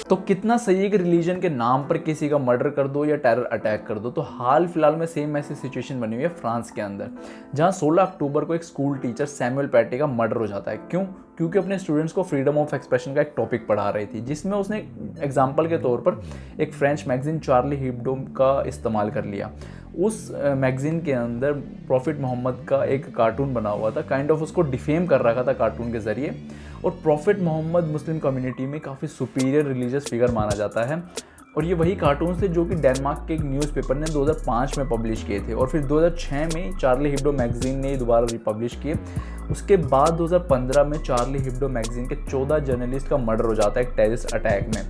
तो कितना सही है कि रिलीजन के नाम पर किसी का मर्डर कर दो या टेरर अटैक कर दो। तो हाल फिलहाल में सेम ऐसी सिचुएशन बनी हुई है फ्रांस के अंदर, जहां 16 अक्टूबर को एक स्कूल टीचर सैमुअल पैटी का मर्डर हो जाता है। क्यों? क्योंकि अपने स्टूडेंट्स को फ्रीडम ऑफ एक्सप्रेशन का एक टॉपिक पढ़ा रही थी, जिसमें उसने एग्जाम्पल के तौर पर एक फ्रेंच मैगजीन चार्ली हिब्डो का इस्तेमाल कर लिया। उस मैगजीन के अंदर प्रॉफिट मोहम्मद का एक कार्टून बना हुआ था, काइंड ऑफ उसको डिफेम कर रखा था कार्टून के ज़रिए। और प्रॉफिट मोहम्मद मुस्लिम कम्युनिटी में काफ़ी सुपीरियर रिलीजियस फिगर माना जाता है। और ये वही कार्टून थे जो कि डेनमार्क के एक न्यूज़पेपर ने 2005 में पब्लिश किए थे, और फिर 2006 में चार्ली हिब्डो मैगजीन ने दोबारा रिपब्लिश किए। उसके बाद 2015 में चार्ली हिब्डो मैगजीन के 14 जर्नलिस्ट का मर्डर हो जाता है एक टेररिस्ट अटैक में।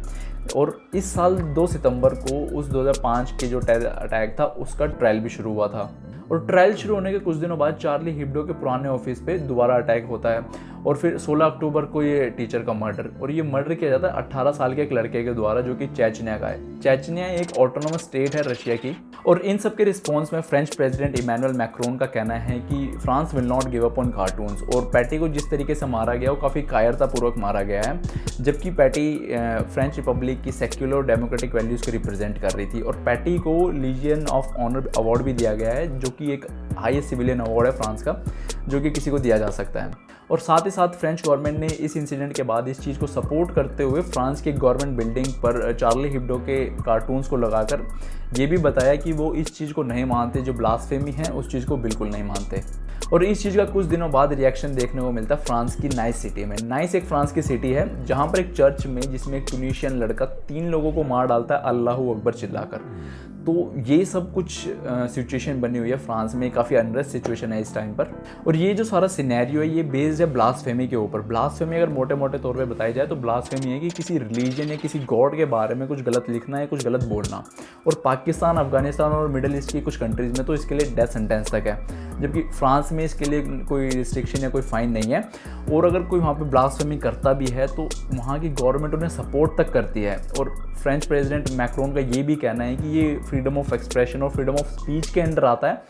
और इस साल 2 सितंबर को उस 2005 के जो टेरर अटैक था उसका ट्रायल भी शुरू हुआ था। और ट्रायल शुरू होने के कुछ दिनों बाद चार्ली हिब्डो के पुराने ऑफिस पे दोबारा अटैक होता है, और फिर 16 अक्टूबर को ये टीचर का मर्डर। और ये मर्डर किया जाता है 18 साल के एक लड़के के द्वारा, जो कि चेचनिया का है। चेचनिया एक ऑटोनोमस स्टेट है रशिया की। और इन सब के रिस्पॉन्स में फ्रेंच प्रेसिडेंट इमैनुअल मैक्रोन का कहना है कि France will not give up on cartoons. और पैटी को जिस तरीके से मारा गया वो काफ़ी कायरतापूर्वक मारा गया है, जबकि पैटी फ्रेंच रिपब्लिक की सेक्युलर और डेमोक्रेटिक वैल्यूज़ को रिप्रेजेंट कर रही थी। और पैटी को लीजियन ऑफ ऑनर अवार्ड भी दिया गया है, जो कि एक हाईएस्ट सिविलियन अवार्ड है फ्रांस का, जो कि किसी को दिया जा सकता है। और साथ ही साथ फ्रेंच गवर्नमेंट ने इस इंसिडेंट के बाद इस चीज़ को सपोर्ट करते हुए फ्रांस की गवर्नमेंट बिल्डिंग पर चार्ली हिब्डो के कार्टून्स को लगाकर ये भी बताया कि वो इस चीज़ को नहीं मानते, जो ब्लास्फेमी है उस चीज़ को बिल्कुल नहीं मानते। और इस चीज़ का कुछ दिनों बाद रिएक्शन देखने को मिलता है फ्रांस की नाइस सिटी में। नाइस एक फ्रांस की सिटी है जहाँ पर एक चर्च में, जिसमें एक ट्यूनीशियन लड़का 3 लोगों को मार डालता है अल्लाहू अकबर चिल्लाकर। तो ये सब कुछ सिचुएशन बनी हुई है फ्रांस में, काफ़ी अनरेस्ट सिचुएशन है इस टाइम पर। और ये जो सारा सिनेरियो है ये बेस्ड है ब्लास्फेमी के ऊपर। ब्लास्फेमी अगर मोटे मोटे तौर पे बताई जाए तो ब्लास्फेमी है कि किसी रिलीजन या किसी गॉड के बारे में कुछ गलत लिखना या कुछ गलत बोलना। और पाकिस्तान, अफगानिस्तान और मिडिल ईस्ट की कुछ कंट्रीज़ में तो इसके लिए डेथ सेंटेंस तक है, जबकि फ्रांस में इसके लिए कोई रिस्ट्रिक्शन या कोई फ़ाइन नहीं है। और अगर कोई वहाँ पे ब्लास्फेमी करता भी है तो वहाँ की गवर्नमेंट उन्हें सपोर्ट तक करती है। और फ्रेंच प्रेसिडेंट मैक्रोन का ये भी कहना है कि ये फ्रीडम ऑफ एक्सप्रेशन और फ्रीडम ऑफ स्पीच के अंडर आता है,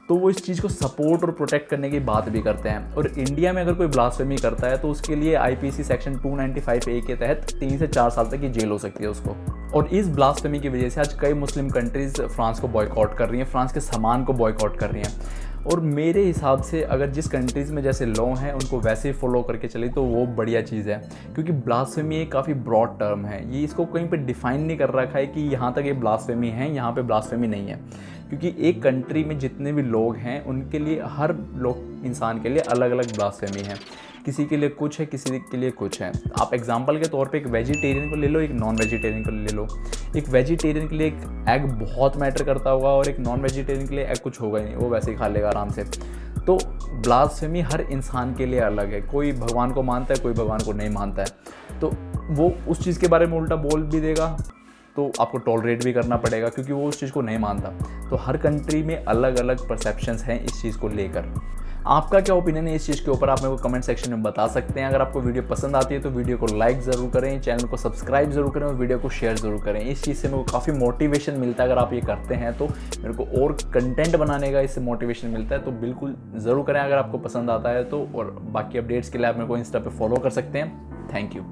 तो वो इस चीज़ को सपोर्ट और प्रोटेक्ट करने की बात भी करते हैं। और इंडिया में अगर कोई ब्लास्फेमी करता है तो उसके लिए आईपीसी सेक्शन 295A के तहत 3 से 4 साल तक की जेल हो सकती है उसको। और इस ब्लास्फेमी की वजह से आज कई मुस्लिम कंट्रीज़ फ्रांस को बॉयकॉट कर रही हैं, फ्रांस के सामान को बॉयकॉट कर रही हैं। और मेरे हिसाब से अगर जिस कंट्रीज़ में जैसे लॉ हैं उनको वैसे ही फॉलो करके चले तो वो बढ़िया चीज़ है, क्योंकि ब्लास्फेमी एक काफ़ी ब्रॉड टर्म है। ये इसको कहीं पे डिफाइन नहीं कर रखा है कि यहाँ तक ये ब्लास्फेमी है, यहाँ पे ब्लास्फेमी नहीं है। क्योंकि एक कंट्री में जितने भी लोग हैं उनके लिए, हर लोग इंसान के लिए अलग अलग ब्लास्फेमी है। किसी के लिए कुछ है, किसी के लिए कुछ है। आप एग्जांपल के तौर पे एक वेजिटेरियन को ले लो, एक नॉन वेजिटेरियन को ले लो। एक वेजिटेरियन के लिए एक एग बहुत मैटर करता होगा और एक नॉन वेजिटेरियन के लिए एग कुछ होगा ही नहीं, वो वैसे ही खा लेगा आराम से। तो ब्लास्फेमी हर इंसान के लिए अलग है। कोई भगवान को मानता है, कोई भगवान को नहीं मानता है, तो वो उस चीज़ के बारे में उल्टा बोल भी देगा तो आपको टॉलरेट भी करना पड़ेगा, क्योंकि वो उस चीज़ को नहीं मानता। तो हर कंट्री में अलग अलग परसेप्शंस हैं इस चीज़ को लेकर। आपका क्या ओपिनियन है इस चीज़ के ऊपर, आप मेरे को कमेंट सेक्शन में बता सकते हैं। अगर आपको वीडियो पसंद आती है तो वीडियो को लाइक ज़रूर करें, चैनल को सब्सक्राइब ज़रूर करें और वीडियो को शेयर ज़रूर करें। इस चीज़ से मेरे को काफ़ी मोटिवेशन मिलता है। अगर आप ये करते हैं तो मेरे को और कंटेंट बनाने का इससे मोटिवेशन मिलता है, तो बिल्कुल ज़रूर करें अगर आपको पसंद आता है तो। और बाकी अपडेट्स के लिए आप मेरे को इंस्टा पे फॉलो कर सकते हैं। Thank you.